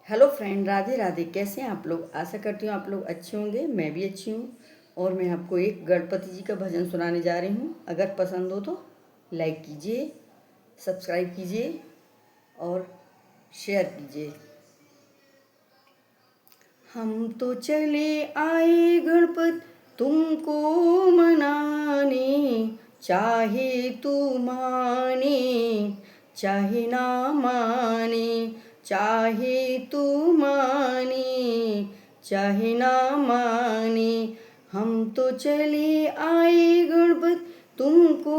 Hello friend, Radhe Radhe. कैसे हैं आप लोग? आशा करती हूँ आप लोग अच्छे होंगे। मैं भी अच्छी हूँ। और मैं आपको एक गणपति जी का भजन सुनाने जा रही हूँ। अगर पसंद हो तो लाइक कीजिए, सब्सक्राइब कीजिए और शेयर कीजिए। हम तो चले आए गणपत तुमको मनाने, चाहे तू माने चाहे ना माने, चाहे तू माने चाहे ना माने। हम तो चले आए गणपत तुमको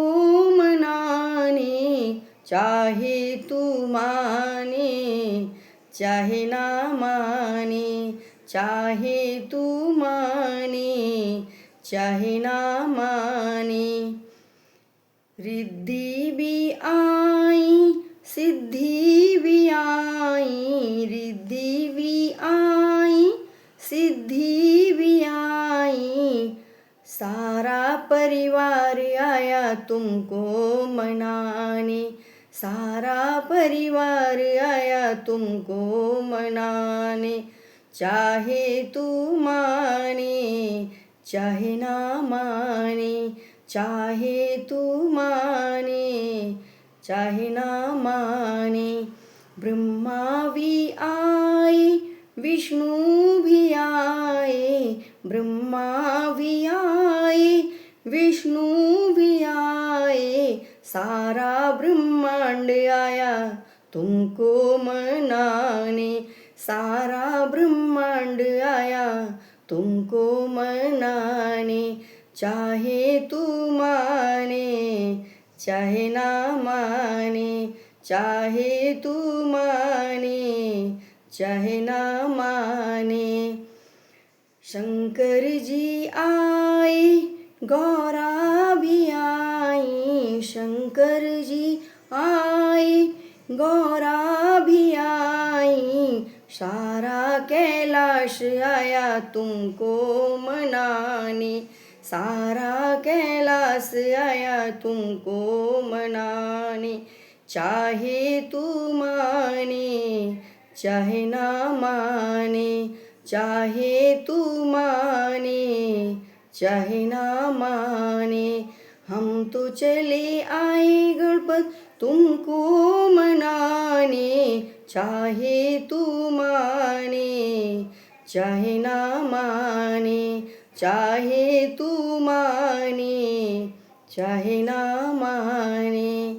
मनाने, चाहे तू माने चाहे ना माने, चाहे तू माने चाहे ना माने। रिद्धि भी आई सिद्धि भी आई, रिद्धि भी आई सिद्धि भी आई। सारा परिवार आया तुमको मनाने, सारा परिवार आया तुमको मनाने। चाहे तू माने चाहे ना माने, चाहे तू माने चाहे ना माने। ब्रह्मा भी आए विष्णु भी आए, ब्रह्मा भी आए विष्णु भी आए। सारा ब्रह्मांड आया तुमको मनाने, सारा ब्रह्मांड आया तुमको मनाने। चाहे तू माने चाहे ना माने, चाहे तू माने चाहे ना माने। शंकर जी आए गौरा भी आई, शंकर जी आए गौरा भी आई। सारा कैलाश आया तुमको मनाने, सारा कैलाश आया तुमको मनाने। चाहे तू माने चाहे ना माने, चाहे तू माने चाहे ना माने। हम तो चले आए गणपत तुमको मनाने, चाहे तू माने चाहे ना माने, चाहे तू माने चाहे ना माने।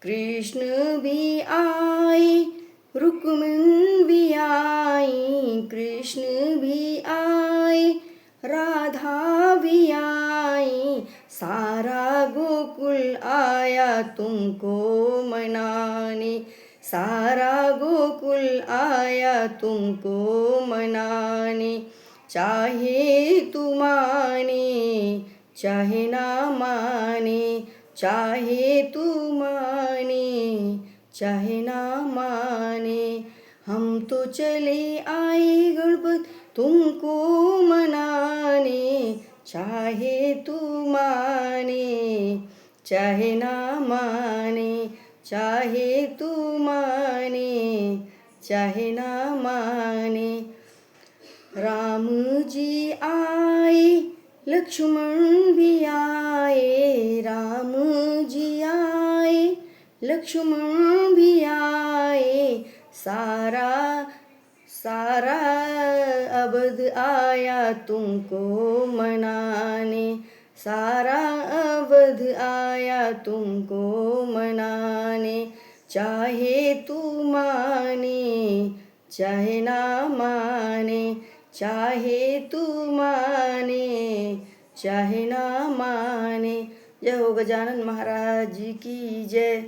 कृष्ण भी आए रुक्मिणी भी आई, कृष्ण भी आए राधा भी आई। सारा गोकुल आया तुमको मनाने, सारा गोकुल आया तुमको मनाने। चाहे तू माने चाहे ना माने, चाहे तू माने चाहे ना माने। हम तो चले आए गणपत तुमको मनाने, चाहे तू माने चाहे ना माने, चाहे तू माने चाहे ना माने। राम जी आए लक्ष्मण भी आए, राम जी आए लक्ष्मण भी आए। सारा सारा अवध आया तुमको मनाने, सारा अवध आया तुमको मनाने। चाहे तू माने चाहे ना माने, चाहे तू माने चाहे ना माने। जय हो गजानन महाराज जी की जय।